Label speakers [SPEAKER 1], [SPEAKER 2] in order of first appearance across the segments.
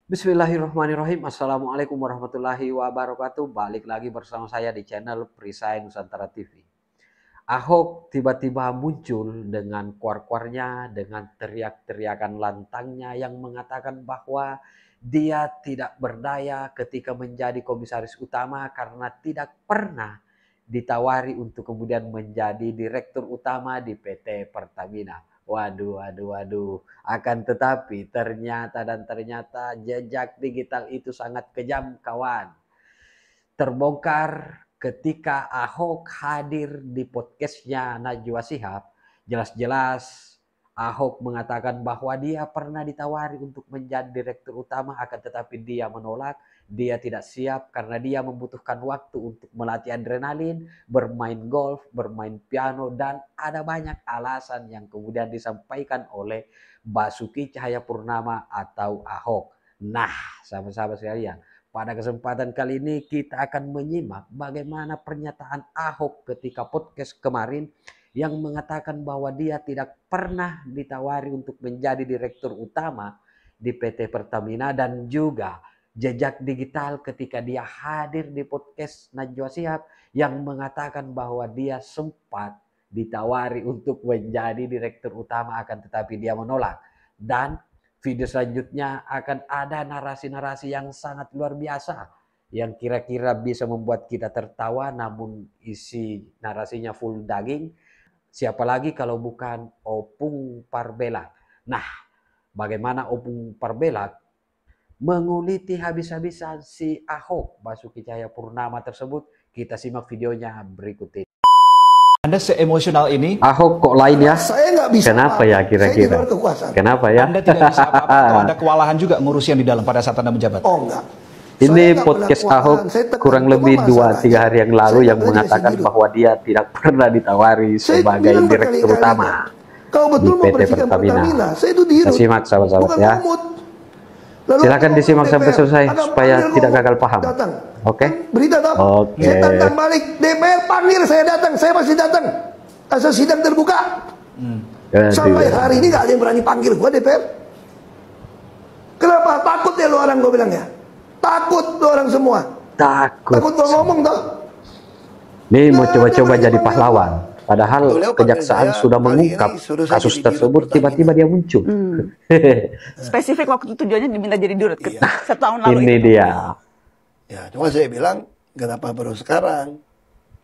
[SPEAKER 1] Bismillahirrahmanirrahim. Assalamualaikum warahmatullahi wabarakatuh. Balik lagi bersama saya di channel Perisai Nusantara TV. Ahok tiba-tiba muncul dengan kuar-kuarnya, dengan teriak-teriakan lantangnya yang mengatakan bahwa dia tidak berdaya ketika menjadi komisaris utama karena tidak pernah ditawari untuk kemudian menjadi direktur utama di PT Pertamina. Waduh, waduh, waduh. Akan tetapi ternyata jejak digital itu sangat kejam, kawan. Terbongkar ketika Ahok hadir di podcastnya Najwa Shihab. Jelas-jelas Ahok mengatakan bahwa dia pernah ditawari untuk menjadi direktur utama, akan tetapi dia menolak. Dia tidak siap karena dia membutuhkan waktu untuk melatih adrenalin, bermain golf, bermain piano, dan ada banyak alasan yang kemudian disampaikan oleh Basuki Cahayapurnama atau Ahok. Nah, sahabat-sahabat sekalian, pada kesempatan kali ini kita akan menyimak bagaimana pernyataan Ahok ketika podcast kemarin yang mengatakan bahwa dia tidak pernah ditawari untuk menjadi direktur utama di PT Pertamina, dan juga jejak digital ketika dia hadir di podcast Najwa Shihab yang mengatakan bahwa dia sempat ditawari untuk menjadi direktur utama akan tetapi dia menolak. Dan video selanjutnya akan ada narasi-narasi yang sangat luar biasa yang kira-kira bisa membuat kita tertawa, namun isi narasinya full daging. Siapa lagi kalau bukan Opung Parbelak. Nah, bagaimana Opung Parbelak menguliti habis-habisan si Ahok Basuki Cahayapurnama tersebut? Kita simak videonya berikut ini.
[SPEAKER 2] Anda seemosional ini?
[SPEAKER 1] Ahok kok lain ya?
[SPEAKER 3] Saya nggak bisa.
[SPEAKER 1] Kenapa ya kira-kira? Kenapa ya?
[SPEAKER 2] Anda tidak bisa apa-apa atau Anda kewalahan juga ngurus yang di dalam pada saat Anda menjabat?
[SPEAKER 3] Oh enggak.
[SPEAKER 1] Ini podcast Ahok kurang lebih 2-3 hari yang lalu yang mengatakan bahwa dia tidak pernah ditawari sebagai direktur utama di PT Pertamina. Kita simak sahabat-sahabat ya. Silakan disimak sampai selesai supaya tidak gagal paham. Oke?
[SPEAKER 3] Berita tahu.
[SPEAKER 1] Oke.
[SPEAKER 3] Saya tantang balik. DPR panggil saya datang. Saya pasti datang. Asal sidang terbuka. Sampai hari ini nggak ada yang berani panggil gua DPR. Kenapa? Takut ya lu orang, gua bilang ya. Takut lu orang semua. Takut gua ngomong toh.
[SPEAKER 1] Nih mau coba-coba jadi pahlawan. Padahal kejaksaan sudah mengungkap kasus tersebut, tiba-tiba dia muncul.
[SPEAKER 4] Spesifik waktu tujuannya diminta jadi dirut setahun lalu.
[SPEAKER 1] Ini dia.
[SPEAKER 3] Ya, cuma saya bilang kenapa baru sekarang?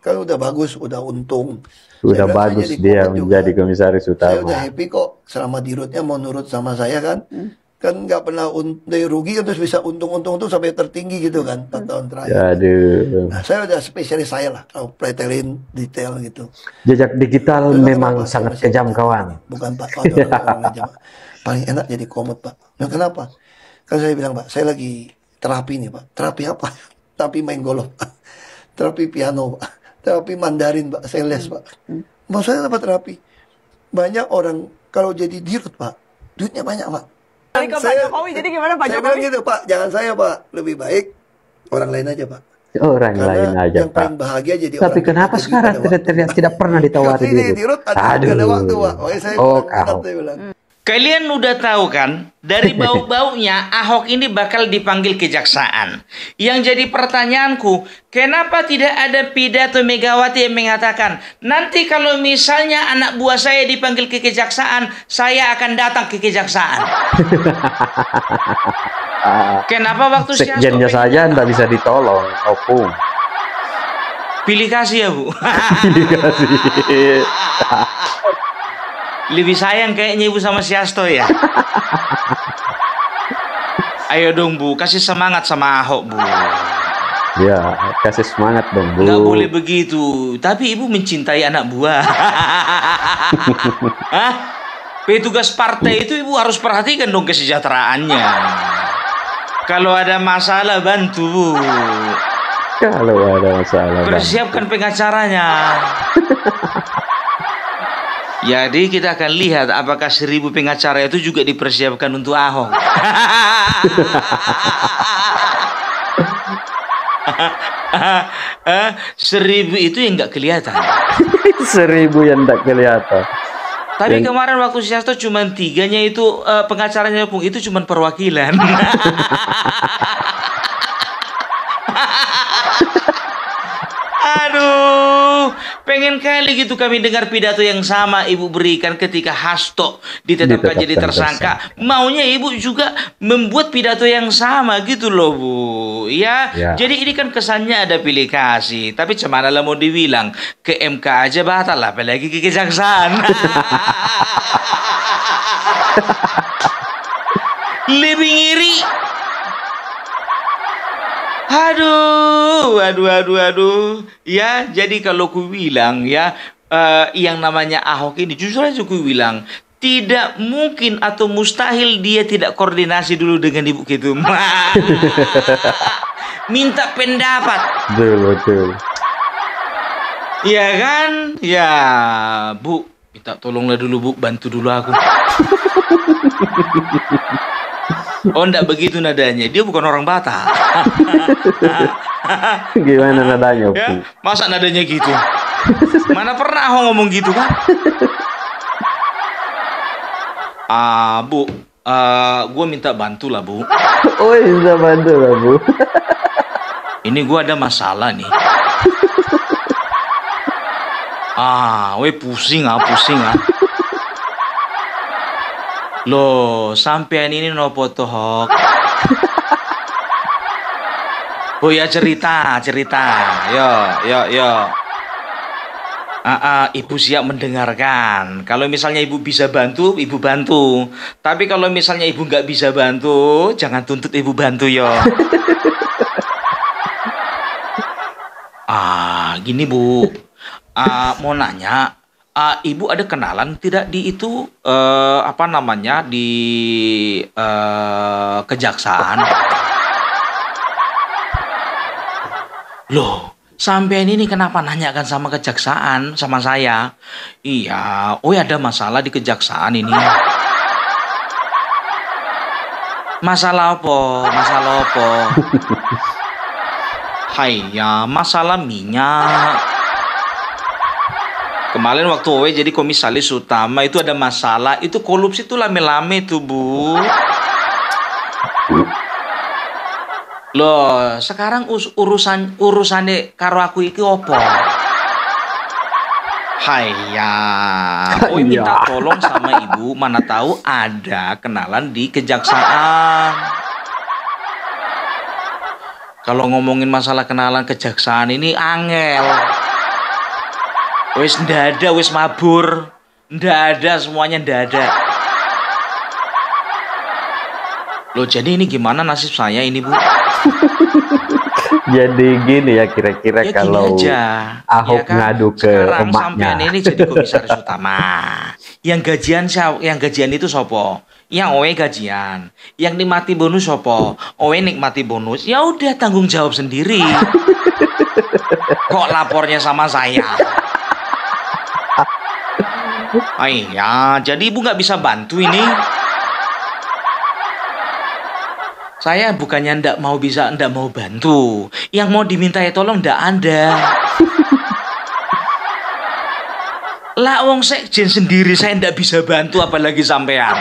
[SPEAKER 3] Kan udah bagus, udah untung.
[SPEAKER 1] Sudah bagus dia menjadi komisaris utama.
[SPEAKER 3] Saya udah happy kok selama dirutnya mau nurut sama saya kan. Kan nggak pernah dari rugi kan, terus bisa untung-untung tuh sampai tertinggi gitu kan 4 tahun terakhir.
[SPEAKER 1] Aduh.
[SPEAKER 3] Nah, saya udah spesialis saya lah kalau pretelin detail gitu.
[SPEAKER 1] Jejak digital memang sangat kejam, kawan.
[SPEAKER 3] Bukan Pak, orang aja Pak. Paling enak jadi komod Pak. Nah kenapa? Kan saya bilang Pak, saya lagi terapi nih Pak. Terapi apa? Terapi main golf, terapi piano Pak, terapi Mandarin Pak. Saya les Pak. Mau saya dapat terapi. Banyak orang kalau jadi dirut Pak, duitnya banyak Pak.
[SPEAKER 4] Ke Pak Jokowi, jadi gimana Pak
[SPEAKER 3] Saya
[SPEAKER 4] Jokowi?
[SPEAKER 3] bilang gitu Pak, jangan saya Pak. Lebih baik orang lain aja Pak.
[SPEAKER 1] Orang
[SPEAKER 3] Karena
[SPEAKER 1] lain aja,
[SPEAKER 3] yang
[SPEAKER 1] Pak.
[SPEAKER 3] paling bahagia jadi
[SPEAKER 1] Tapi
[SPEAKER 3] orang
[SPEAKER 1] kenapa
[SPEAKER 3] jadi
[SPEAKER 1] sekarang tidak pernah ditawari
[SPEAKER 3] Ini
[SPEAKER 1] dirut?
[SPEAKER 3] dirut ada waktu Pak. Oh, saya
[SPEAKER 1] Ahok.
[SPEAKER 3] saya bilang.
[SPEAKER 5] Kalian udah tahu kan, dari bau-baunya Ahok ini bakal dipanggil kejaksaan. Yang jadi pertanyaanku, kenapa tidak ada pidato Megawati yang mengatakan, nanti kalau misalnya anak buah saya dipanggil ke kejaksaan, saya akan datang ke kejaksaan. Kenapa waktu
[SPEAKER 1] Sekjennya saja tidak bisa ditolong, Opung.
[SPEAKER 5] pilih kasih ya Bu?
[SPEAKER 1] Pilih kasih.
[SPEAKER 5] Lebih sayang kayaknya Ibu sama si Hasto ya. Ayo dong Bu, kasih semangat sama Ahok Bu.
[SPEAKER 1] Ya, kasih semangat dong, Bu.
[SPEAKER 5] Nggak boleh begitu. Tapi Ibu mencintai anak buah. Hah? Petugas partai itu Ibu harus perhatikan dong kesejahteraannya. Kalau ada masalah bantu Bu.
[SPEAKER 1] Kalau ada masalah,
[SPEAKER 5] Persiapkan pengacaranya. Jadi kita akan lihat apakah 1000 pengacara itu juga dipersiapkan untuk Ahok.
[SPEAKER 1] 1000
[SPEAKER 5] 1000 itu yang nggak kelihatan.
[SPEAKER 1] 1000 yang tidak kelihatan.
[SPEAKER 5] Tapi kemarin waktu si Hasto cuma 3-nya itu pengacaranya Pung itu cuma perwakilan. Aduh, pengen kali gitu kami dengar pidato yang sama Ibu berikan ketika Hasto ditetapkan jadi tersangka. Maunya Ibu juga membuat pidato yang sama gitu loh Bu. Ya, jadi ini kan kesannya ada pilih kasih. Tapi cemana lah mau dibilang, ke MK aja batal lah, apalagi ke kejaksaan. Lebih ngiri. Aduh. Ya, jadi kalau ku bilang ya, yang namanya Ahok ini justru aja ku bilang tidak mungkin atau mustahil dia tidak koordinasi dulu dengan Ibu Ketum. Minta pendapat.
[SPEAKER 1] Betul.
[SPEAKER 5] Iya kan? Ya, Bu, minta tolonglah dulu Bu, bantu dulu aku. Oh, enggak begitu nadanya. Dia bukan orang Batak.
[SPEAKER 1] Gimana nadanya, Bu?
[SPEAKER 5] Ya, masa nadanya gitu? Mana pernah aku ngomong gitu kan? Bu, gue minta bantu lah Bu.
[SPEAKER 1] Oh, bisa bantu lah Bu.
[SPEAKER 5] Ini gue ada masalah nih. Pusing ah. Loh, sampean ini nopo toh? Oh ya, cerita. Yo. Ibu siap mendengarkan. Kalau misalnya Ibu bisa bantu, Ibu bantu. Tapi kalau misalnya Ibu nggak bisa bantu, jangan tuntut Ibu bantu yo. Gini Bu, mau nanya. Ibu ada kenalan tidak di itu di kejaksaan? Loh, sampean ini kenapa nanyakan sama kejaksaan sama saya? Iya, ada masalah di kejaksaan ini. Masalah apa? Haiya, masalah minyak. Kemarin waktu Owe jadi komisaris utama itu ada masalah, itu korupsi itu lame-lame tuh Bu. Loh, sekarang urusannya karo aku iki opo? Haiya, Owe minta tolong sama Ibu, mana tahu ada kenalan di kejaksaan. Kalau ngomongin masalah kenalan kejaksaan ini angel. Wis ndak ada, wis mabur. Ndak ada, semuanya ndak ada. Loh, jadi ini gimana nasib saya ini Bu?
[SPEAKER 1] Jadi gini ya kira-kira kalau Ahok ngadu ke
[SPEAKER 5] sekarang
[SPEAKER 1] emaknya.
[SPEAKER 5] Sampean ini jadi komisaris utama. Yang gajian itu sopo? Yang Owe gajian. Yang nikmati bonus sopo? Owe nikmati bonus. Ya udah, tanggung jawab sendiri. Kok lapornya sama saya? Iya, jadi Ibu nggak bisa bantu ini. Saya bukannya ndak mau bantu. Yang mau dimintai tolong ndak ada. Lah wong sekjen sendiri saya ndak bisa bantu, apalagi sampean.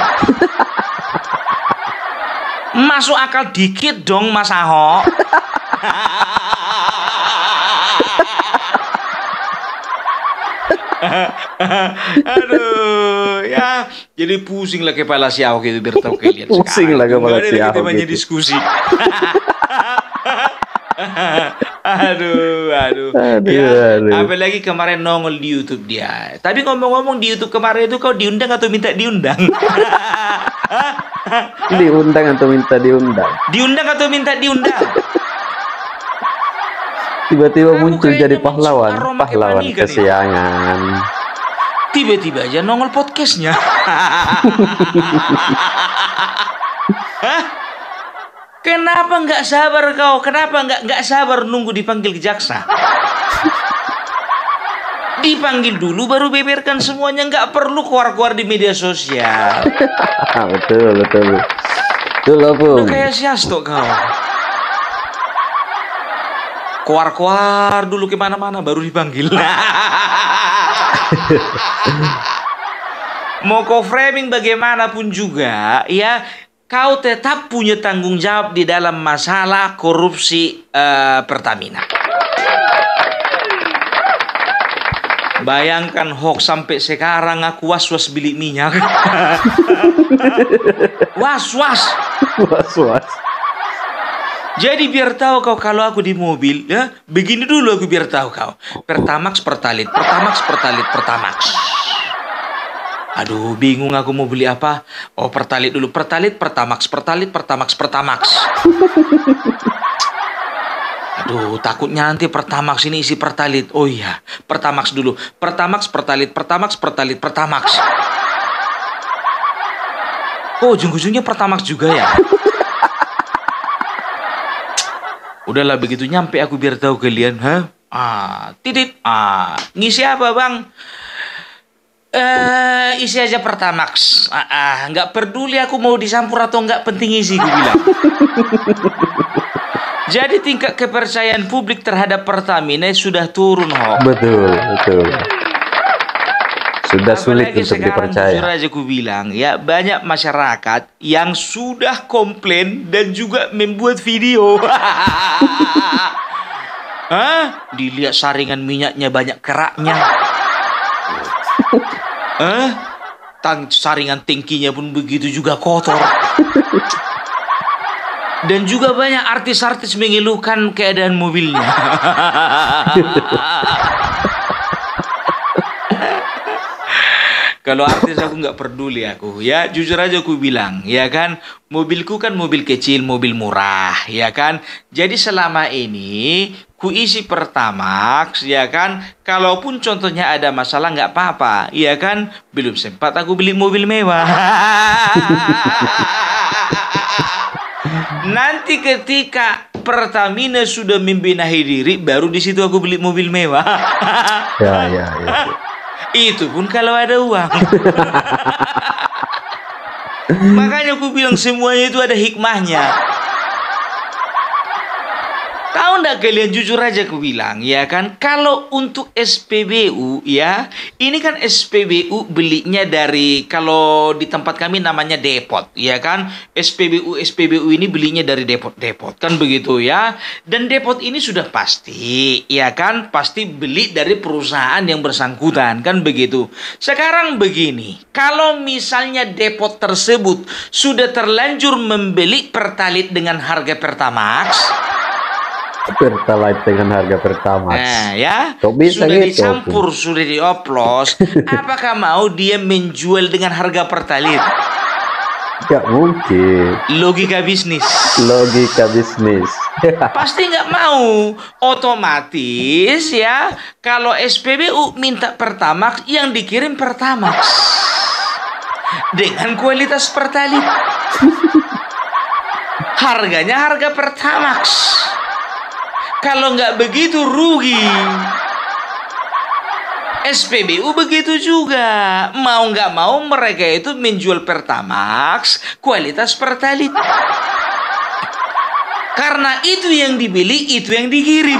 [SPEAKER 5] Masuk akal dikit dong Mas Ahok. Aduh, ya jadi pusing lah kepala si Ahok itu biar tahu kalian sekarang.
[SPEAKER 1] Pusing lah kepala si Ahok
[SPEAKER 5] gitu. Diskusi. Aduh. Apalagi kemarin nongol di YouTube dia. Tapi ngomong-ngomong di YouTube kemarin itu kau diundang atau minta diundang?
[SPEAKER 1] Diundang atau minta diundang?
[SPEAKER 5] Diundang atau minta diundang?
[SPEAKER 1] Tiba-tiba muncul jadi pahlawan kesiangan.
[SPEAKER 5] Tiba-tiba aja nongol podcastnya. Kenapa nggak sabar kau? Kenapa nggak sabar nunggu dipanggil jaksa? Dipanggil dulu baru beberkan semuanya, nggak perlu keluar-keluar di media sosial.
[SPEAKER 1] Betul. Betul loh, Bung.
[SPEAKER 5] Udah kayak si Hasto kau. Keluar-keluar dulu kemana-mana baru dipanggil. Mau kau framing bagaimanapun juga, ya, kau tetap punya tanggung jawab di dalam masalah korupsi Pertamina. Bayangkan hoax sampai sekarang aku was-was beli minyak. Was-was.
[SPEAKER 1] Was-was.
[SPEAKER 5] Jadi biar tahu kau kalau aku di mobil, ya, begini dulu aku biar tahu kau. Pertamax, Pertalit, Pertamax, Pertalit, Pertamax. Aduh, bingung aku mau beli apa. Oh, Pertalit dulu, Pertalit, Pertamax, Pertalit, Pertamax, Pertamax. Aduh, takutnya nanti Pertamax ini isi Pertalit. Oh iya, Pertamax dulu. Pertamax, Pertalit, Pertamax, Pertalit, Pertamax. Oh, ujung-ujungnya Pertamax juga ya. Udahlah, begitu nyampe aku biar tahu kalian, titit. Ngisi apa, Bang? Isi aja Pertamax. Nggak peduli aku mau disampur atau nggak, penting isi, gue bilang. Jadi tingkat kepercayaan publik terhadap Pertamina sudah turun,
[SPEAKER 1] Betul. Sudah sulit
[SPEAKER 5] Apalagi
[SPEAKER 1] untuk
[SPEAKER 5] sekarang,
[SPEAKER 1] dipercaya.
[SPEAKER 5] jujur aja ku bilang, ya, banyak masyarakat yang sudah komplain dan juga membuat video. Dilihat saringan minyaknya banyak keraknya. Saringan tangkinya pun begitu juga kotor. Dan juga banyak artis-artis mengeluhkan keadaan mobilnya. Kalau artis aku nggak peduli aku, ya, jujur aja aku bilang, ya kan, mobilku kan mobil kecil, mobil murah, ya kan. Jadi selama ini ku isi Pertamax, ya kan. Kalaupun contohnya ada masalah nggak apa-apa, ya kan. Belum sempat aku beli mobil mewah. Nanti ketika Pertamina sudah membenahi diri, baru di situ aku beli mobil mewah.
[SPEAKER 1] Ya.
[SPEAKER 5] Itu pun kalau ada uang. Makanya aku bilang semuanya itu ada hikmahnya. Tahu nggak kalian, jujur aja aku bilang, ya kan, kalau untuk SPBU, ya, ini kan SPBU belinya dari, kalau di tempat kami namanya depot, ya kan. SPBU ini belinya dari depot, kan begitu, ya. Dan depot ini sudah pasti, ya kan, pasti beli dari perusahaan yang bersangkutan, kan begitu. Sekarang begini, kalau misalnya depot tersebut sudah terlanjur membeli Pertalit dengan harga Pertamax,
[SPEAKER 1] Pertalite dengan harga Pertamax.
[SPEAKER 5] nah, ya,
[SPEAKER 1] Kok bisa
[SPEAKER 5] sudah
[SPEAKER 1] gitu?
[SPEAKER 5] dicampur, sudah dioplos. Apakah mau dia menjual dengan harga Pertalit?
[SPEAKER 1] Gak mungkin.
[SPEAKER 5] Logika bisnis.
[SPEAKER 1] Logika bisnis.
[SPEAKER 5] Pasti nggak mau. Otomatis, ya, kalau SPBU minta Pertamax, yang dikirim Pertamax dengan kualitas Pertalit. Harganya harga Pertamax. Kalau nggak begitu rugi. SPBU begitu juga. Mau nggak mau mereka itu menjual Pertamax kualitas Pertalit. Karena itu yang dibeli, itu yang dikirim.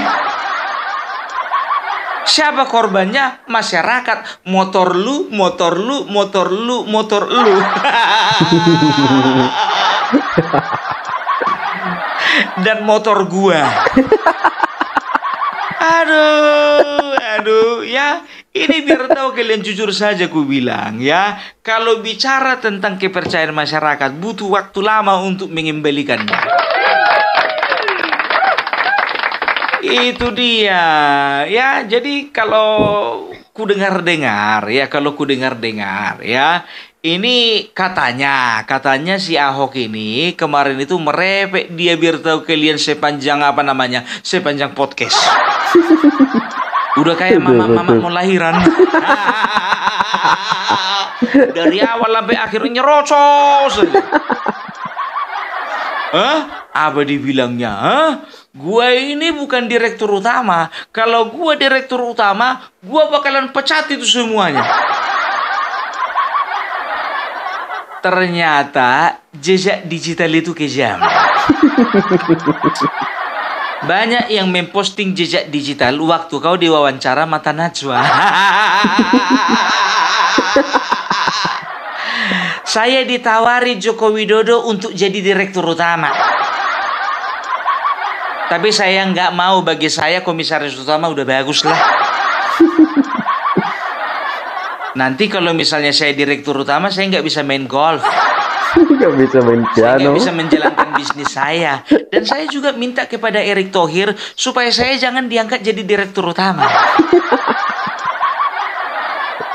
[SPEAKER 5] Siapa korbannya? Masyarakat. Motor lu, motor lu, motor lu, motor lu. Dan motor gua. Aduh, ya. Ini biar tahu kalian, jujur saja ku bilang, ya. Kalau bicara tentang kepercayaan masyarakat, butuh waktu lama untuk mengembalikannya. Itu dia, ya. Jadi kalau ku dengar-dengar, ya, ini katanya si Ahok ini kemarin itu merepek dia biar tahu kalian sepanjang podcast. Udah kayak mama mau lahiran. Dari awal sampai akhirnya nyerocos. Apa dibilangnya? Gua ini bukan direktur utama. Kalau gua direktur utama, gua bakalan pecat itu semuanya. Ternyata jejak digital itu kejam. Banyak yang memposting jejak digital waktu kau diwawancara Mata Najwa. Saya ditawari Joko Widodo untuk jadi direktur utama. Tapi saya nggak mau, bagi saya komisaris utama udah bagus lah. Nanti kalau misalnya saya direktur utama, saya nggak bisa main golf.
[SPEAKER 1] Nggak bisa main
[SPEAKER 5] Saya
[SPEAKER 1] piano.
[SPEAKER 5] nggak bisa menjalankan bisnis saya. Dan saya juga minta kepada Erick Thohir supaya saya jangan diangkat jadi direktur utama.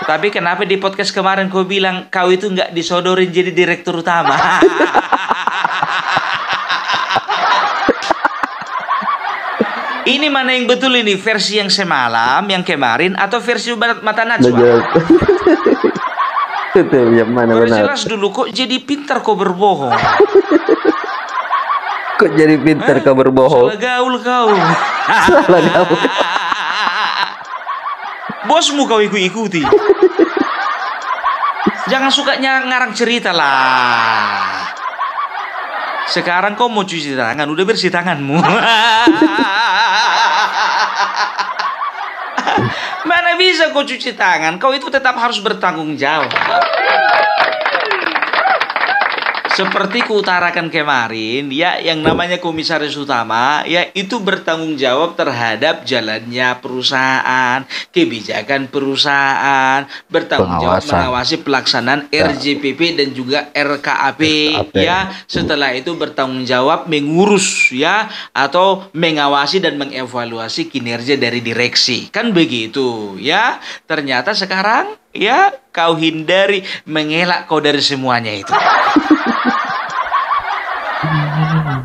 [SPEAKER 5] Tapi kenapa di podcast kemarin kau bilang kau itu nggak disodorin jadi direktur utama? Ini mana yang betul ini? Versi yang semalam, yang kemarin, atau versi mata najwa?
[SPEAKER 1] Betul, yang mana
[SPEAKER 5] Udah
[SPEAKER 1] benar?
[SPEAKER 5] jelas dulu, kok jadi pintar kau berbohong.
[SPEAKER 1] Kok jadi pintar kau berbohong?
[SPEAKER 5] Salah gaul kau.
[SPEAKER 1] Salah gaul.
[SPEAKER 5] Bosmu kau ikuti. Jangan suka ngarang cerita lah. Sekarang kau mau cuci tangan, udah bersih tanganmu. Mana bisa kau cuci tangan? Kau itu tetap harus bertanggung jawab. Seperti kuutarakan kemarin, ya, yang namanya komisaris utama, ya, itu bertanggung jawab terhadap jalannya perusahaan, kebijakan perusahaan, bertanggung jawab mengawasi pelaksanaan RJPP dan juga RKAP, ya. Setelah itu bertanggung jawab mengurus, ya, atau mengawasi dan mengevaluasi kinerja dari direksi, kan begitu, ya. Ternyata sekarang, ya, kau hindari, mengelak kau dari semuanya itu.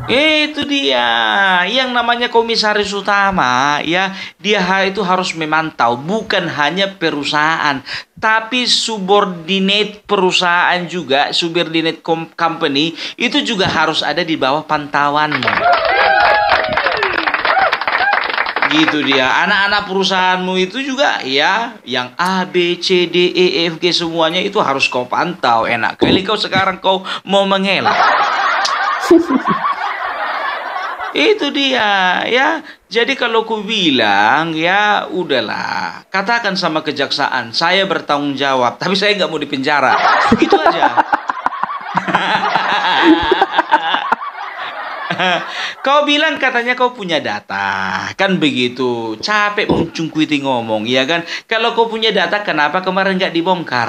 [SPEAKER 5] Itu dia yang namanya komisaris utama, ya. Dia itu harus memantau bukan hanya perusahaan, tapi subordinate perusahaan juga, subordinate company itu juga harus ada di bawah pantauanmu. Gitu dia. Anak-anak perusahaanmu itu juga, ya, yang A, B, C, D, E, F, G semuanya itu harus kau pantau. Enak kali kau sekarang kau mau mengelak. Itu dia, ya. Jadi kalau ku bilang, ya udahlah, katakan sama kejaksaan, saya bertanggung jawab, tapi saya nggak mau dipenjara. Itu aja. Kau bilang katanya kau punya data, kan begitu. Capek muncungkuiti ngomong, ya kan? Kalau kau punya data, kenapa kemarin nggak dibongkar?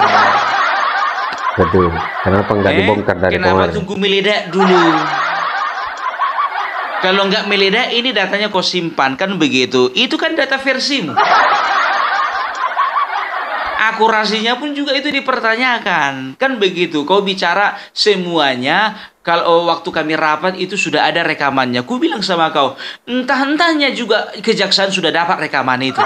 [SPEAKER 1] Betul. Kenapa nggak dibongkar dari
[SPEAKER 5] kenapa
[SPEAKER 1] kemarin?
[SPEAKER 5] tunggu meledak dulu? Kalau nggak meledak, ini datanya kau simpan, kan begitu. Itu kan data versimu. Akurasinya pun juga itu dipertanyakan, kan begitu. Kau bicara semuanya, kalau waktu kami rapat itu sudah ada rekamannya. Ku bilang sama kau, entah-entahnya juga kejaksaan sudah dapat rekaman itu.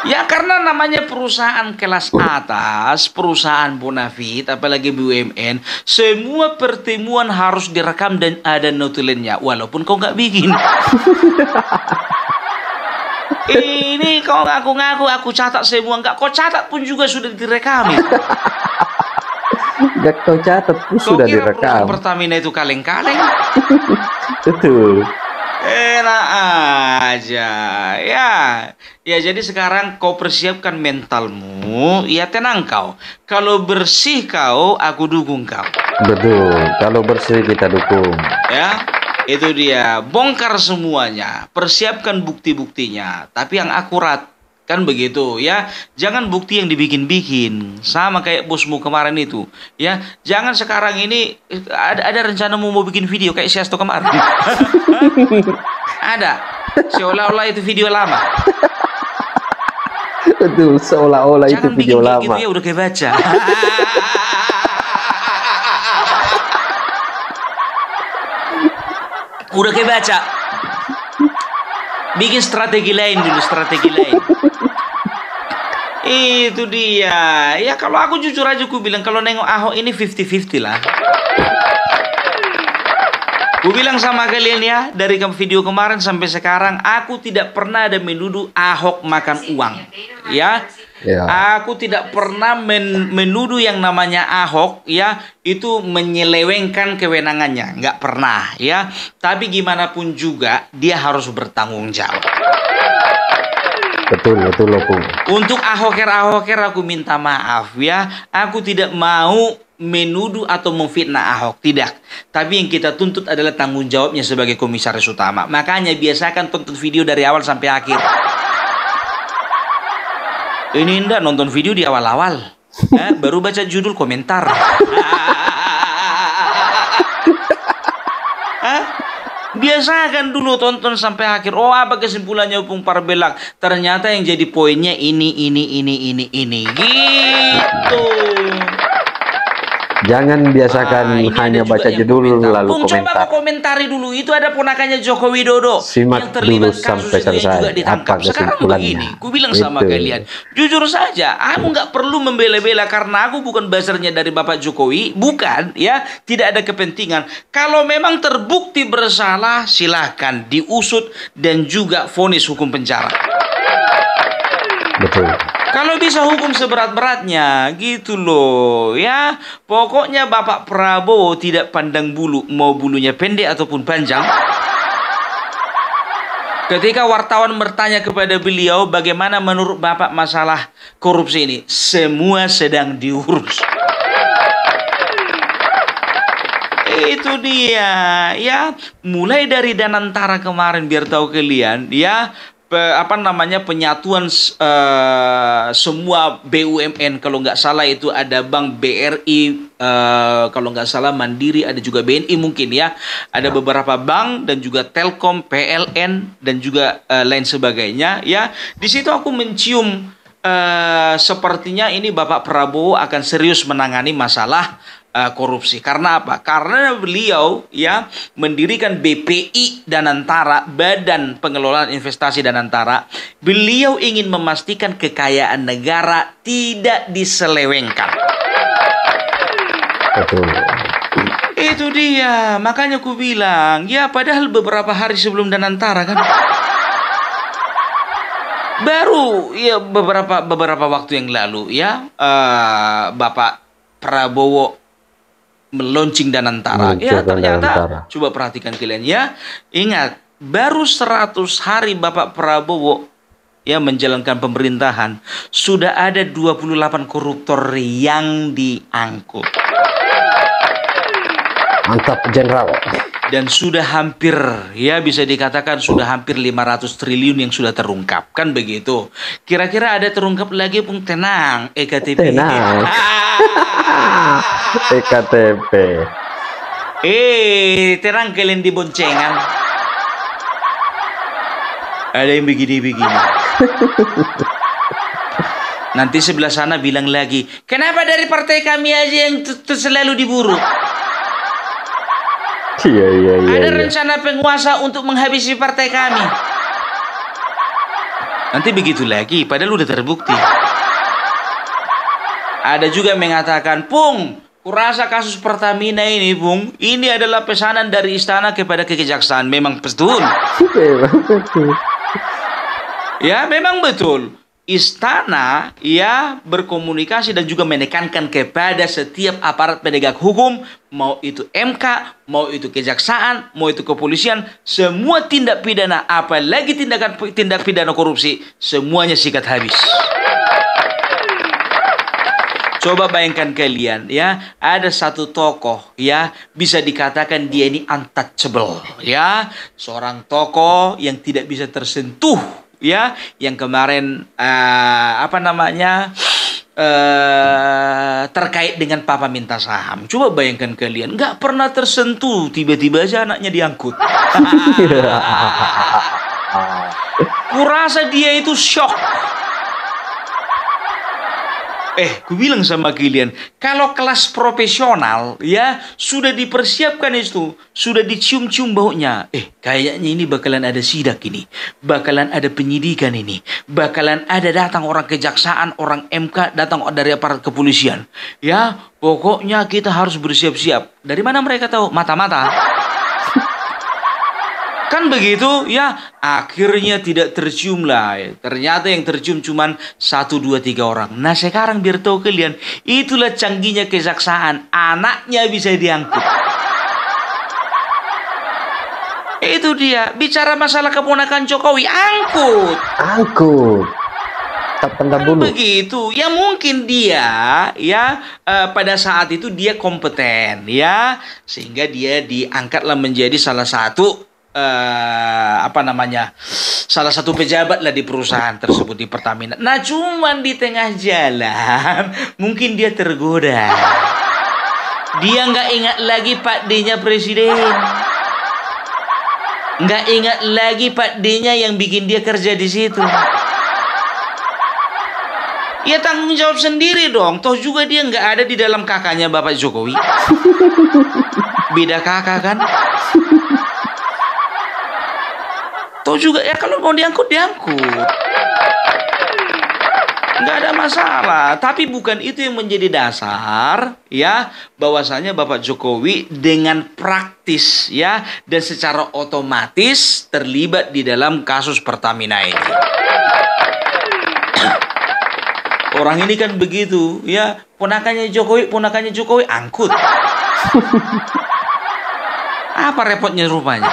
[SPEAKER 5] Ya karena namanya perusahaan kelas atas, perusahaan bonafit, apalagi BUMN, semua pertemuan harus direkam dan ada notulennya, walaupun kau nggak bikin. Ini kau ngaku-ngaku aku catat semua, nggak kau catat pun juga sudah direkam.
[SPEAKER 1] Nggak kau catat pun sudah
[SPEAKER 5] kira
[SPEAKER 1] direkam.
[SPEAKER 5] Pertamina itu kaleng-kaleng?
[SPEAKER 1] Betul.
[SPEAKER 5] Enak aja, ya. Ya jadi sekarang kau persiapkan mentalmu, ya tenang kau. Kalau bersih kau, aku dukung kau.
[SPEAKER 1] Betul. Kalau bersih kita dukung.
[SPEAKER 5] Ya, itu dia. Bongkar semuanya, persiapkan bukti-buktinya, tapi yang akurat. Kan begitu, ya. Jangan bukti yang dibikin-bikin. Sama kayak bosmu kemarin itu, ya. Jangan sekarang ini ada rencana mau bikin video kayak Siasto kemarin. Ada. Seolah-olah itu video lama.
[SPEAKER 1] Betul, seolah-olah itu
[SPEAKER 5] Jangan
[SPEAKER 1] video
[SPEAKER 5] bikin
[SPEAKER 1] lama.
[SPEAKER 5] gitu ya, udah kayak baca. Udah kayak baca. Bikin strategi lain dulu, strategi lain. Itu dia. Ya kalau aku jujur aja aku bilang kalau nengok Ahok ini 50-50 lah. Aku bilang sama kalian ya, dari video kemarin sampai sekarang aku tidak pernah ada menuduh Ahok makan uang. Ya.
[SPEAKER 1] Ya.
[SPEAKER 5] Aku tidak pernah menuduh yang namanya Ahok, ya, itu menyelewengkan kewenangannya, nggak pernah, ya. Tapi gimana pun juga dia harus bertanggung jawab.
[SPEAKER 1] Betul Opung.
[SPEAKER 5] Untuk ahoker aku minta maaf ya. Aku tidak mau menuduh atau memfitnah Ahok, tidak. Tapi yang kita tuntut adalah tanggung jawabnya sebagai komisaris utama. Makanya biasakan tonton video dari awal sampai akhir. Ini enggak nonton video di awal-awal, baru baca judul komentar. Biasakan dulu tonton sampai akhir. Oh, apa kesimpulannya Opung Parbelak? Ternyata yang jadi poinnya ini. Gitu.
[SPEAKER 1] Jangan biasakan hanya baca judul lalu
[SPEAKER 5] Bung, coba
[SPEAKER 1] komentar.
[SPEAKER 5] aku komentari dulu. Itu ada ponakannya Joko Widodo
[SPEAKER 1] Simak
[SPEAKER 5] yang terlibat
[SPEAKER 1] dulu
[SPEAKER 5] kasus
[SPEAKER 1] sampai
[SPEAKER 5] dia
[SPEAKER 1] selesai.
[SPEAKER 5] juga ditangkap.
[SPEAKER 1] Apa
[SPEAKER 5] Sekarang
[SPEAKER 1] kesimpulannya?
[SPEAKER 5] begini, ku bilang sama
[SPEAKER 1] Itu.
[SPEAKER 5] kalian, jujur saja, aku nggak perlu membela-bela karena aku bukan buzzernya dari Bapak Jokowi, bukan ya, tidak ada kepentingan. Kalau memang terbukti bersalah, silahkan diusut dan juga vonis hukum penjara.
[SPEAKER 1] Betul.
[SPEAKER 5] Kalau bisa hukum seberat-beratnya, gitu loh ya. Pokoknya Bapak Prabowo tidak pandang bulu, mau bulunya pendek ataupun panjang. Ketika wartawan bertanya kepada beliau bagaimana menurut Bapak masalah korupsi ini, semua sedang diurus. Itu dia ya, mulai dari Danantara kemarin biar tahu kalian ya. Penyatuan semua BUMN, kalau nggak salah itu ada Bank BRI, kalau nggak salah Mandiri, ada juga BNI mungkin ya, ada beberapa bank dan juga Telkom, PLN dan juga lain sebagainya ya. Di situ aku mencium sepertinya ini Bapak Prabowo akan serius menangani masalah korupsi. Karena apa? Karena beliau ya mendirikan BPI Danantara, Badan Pengelolaan Investasi Danantara. Beliau ingin memastikan kekayaan negara tidak diselewengkan.
[SPEAKER 1] Betul.
[SPEAKER 5] Itu dia. Makanya aku bilang, ya padahal beberapa hari sebelum Danantara kan. Baru ya beberapa waktu yang lalu ya Bapak Prabowo meluncing Danantara. Ya ternyata
[SPEAKER 1] Danantara.
[SPEAKER 5] coba perhatikan kalian ya. Ingat, baru 100 hari Bapak Prabowo ya menjalankan pemerintahan, sudah ada 28 koruptor yang diangkut.
[SPEAKER 1] Mantap Jenderal.
[SPEAKER 5] Dan sudah hampir, ya bisa dikatakan sudah hampir 500 triliun yang sudah terungkap. Kan begitu. Kira-kira ada terungkap lagi, Bung? Tenang, EKTP.
[SPEAKER 1] Tenang. EKTP.
[SPEAKER 5] Tenang kalian di boncengan. Ada yang begini-begini. Nanti sebelah sana bilang lagi, kenapa dari partai kami aja yang selalu diburu?
[SPEAKER 1] Iya.
[SPEAKER 5] Ada rencana penguasa untuk menghabisi partai kami. Nanti begitu lagi, padahal udah terbukti. Ada juga yang mengatakan, Pung, kurasa kasus Pertamina ini, Pung, ini adalah pesanan dari istana kepada kejaksaan. Memang betul. Ya, memang betul. Istana ya berkomunikasi dan juga menekankan kepada setiap aparat penegak hukum, mau itu MK, mau itu kejaksaan, mau itu kepolisian, semua tindak pidana, apalagi tindak pidana korupsi, semuanya sikat habis. Coba bayangkan kalian ya, ada satu tokoh ya, bisa dikatakan dia ini untouchable ya, seorang tokoh yang tidak bisa tersentuh ya, yang kemarin terkait dengan Papa minta saham. Coba bayangkan kalian, nggak pernah tersentuh, tiba-tiba aja anaknya diangkut. Kurasa dia itu shock. Ku bilang sama kalian, kalau kelas profesional ya sudah dipersiapkan itu, sudah dicium-cium baunya. Kayaknya ini bakalan ada sidak ini, bakalan ada penyidikan ini, bakalan ada datang orang kejaksaan, orang MK, datang dari aparat kepolisian. Ya, pokoknya kita harus bersiap-siap. Dari mana mereka tahu? Mata-mata. Kan begitu ya, akhirnya tidak tercium lah. Ternyata yang tercium cuman 1, 2, 3 orang. Nah sekarang biar tahu kalian, itulah canggihnya kejaksaan, anaknya bisa diangkut. Itu dia, bicara masalah keponakan Jokowi, angkut.
[SPEAKER 1] Tetap pendam
[SPEAKER 5] Kan
[SPEAKER 1] dulu.
[SPEAKER 5] begitu. Ya mungkin dia ya pada saat itu dia kompeten ya sehingga dia diangkatlah menjadi salah satu salah satu pejabat lah di perusahaan tersebut di Pertamina. Nah, cuman di tengah jalan mungkin dia tergoda. Dia nggak ingat lagi Pak D-nya presiden. Nggak ingat lagi Pak D-nya yang bikin dia kerja di situ. Ya tanggung jawab sendiri dong. Toh juga dia nggak ada di dalam kakaknya Bapak Jokowi. Beda kakak kan. Toh juga ya kalau mau diangkut diangkut. Nggak ada masalah. Tapi bukan itu yang menjadi dasar ya bahwasanya Bapak Jokowi dengan praktis ya dan secara otomatis terlibat di dalam kasus Pertamina ini. Orang ini kan begitu ya, ponakannya Jokowi angkut. Apa repotnya rupanya?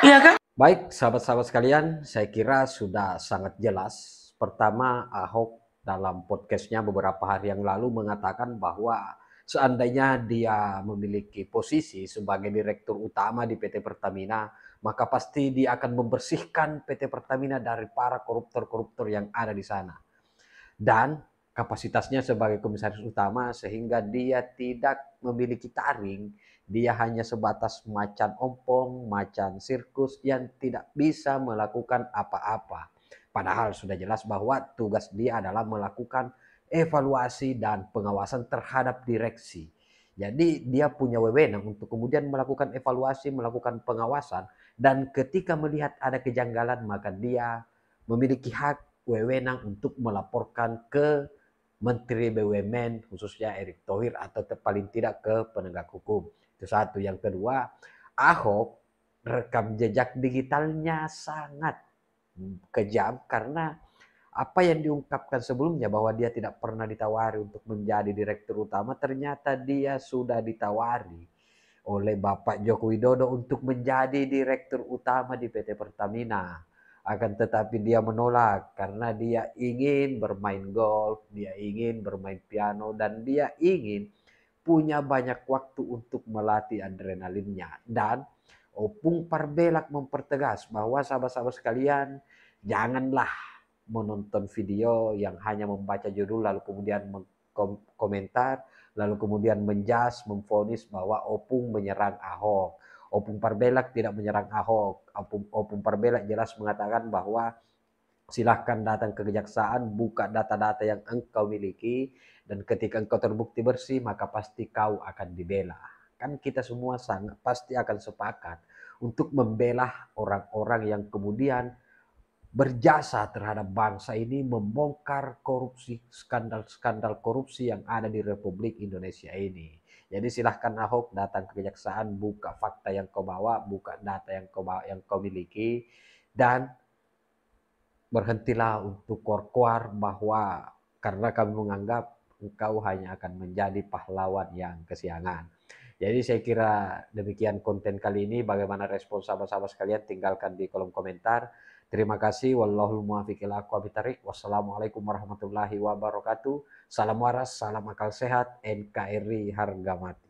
[SPEAKER 5] Iya kan?
[SPEAKER 1] Baik, sahabat-sahabat sekalian, saya kira sudah sangat jelas. Pertama, Ahok dalam podcastnya beberapa hari yang lalu mengatakan bahwa seandainya dia memiliki posisi sebagai direktur utama di PT Pertamina, maka pasti dia akan membersihkan PT Pertamina dari para koruptor-koruptor yang ada di sana. Dan kapasitasnya sebagai komisaris utama sehingga dia tidak memiliki taring, dia hanya sebatas macan ompong, macan sirkus yang tidak bisa melakukan apa-apa. Padahal sudah jelas bahwa tugas dia adalah melakukan evaluasi dan pengawasan terhadap direksi. Jadi dia punya wewenang untuk kemudian melakukan evaluasi, melakukan pengawasan, dan ketika melihat ada kejanggalan maka dia memiliki hak wewenang untuk melaporkan ke Menteri BUMN khususnya Erick Thohir atau paling tidak ke penegak hukum. Itu satu. Yang kedua, Ahok rekam jejak digitalnya sangat kejam karena apa yang diungkapkan sebelumnya bahwa dia tidak pernah ditawari untuk menjadi direktur utama, ternyata dia sudah ditawari oleh Bapak Joko Widodo untuk menjadi direktur utama di PT Pertamina. Akan tetapi dia menolak karena dia ingin bermain golf, dia ingin bermain piano, dan dia ingin punya banyak waktu untuk melatih adrenalinnya. Dan Opung Parbelak mempertegas bahwa sahabat-sahabat sekalian, janganlah menonton video yang hanya membaca judul lalu kemudian komentar, lalu kemudian menjas, memvonis bahwa Opung menyerang Ahok. Opung Parbelak tidak menyerang Ahok. Opung Parbelak jelas mengatakan bahwa silahkan datang ke kejaksaan, buka data-data yang engkau miliki, dan ketika engkau terbukti bersih, maka pasti kau akan dibela. Kan kita semua sangat pasti akan sepakat untuk membela orang-orang yang kemudian berjasa terhadap bangsa ini, membongkar korupsi, skandal-skandal korupsi yang ada di Republik Indonesia ini. Jadi silahkan Ahok datang ke kejaksaan, buka fakta yang kau bawa, buka data yang kau miliki, dan berhentilah untuk kuar-kuar bahwa karena kami menganggap engkau hanya akan menjadi pahlawan yang kesiangan. Jadi saya kira demikian konten kali ini. Bagaimana respon sahabat-sahabat sekalian? Tinggalkan di kolom komentar. Terima kasih. Wallahul muwaffiq ila aqwamit thoriq. Wassalamualaikum warahmatullahi wabarakatuh. Salam waras, salam akal sehat, NKRI harga mati.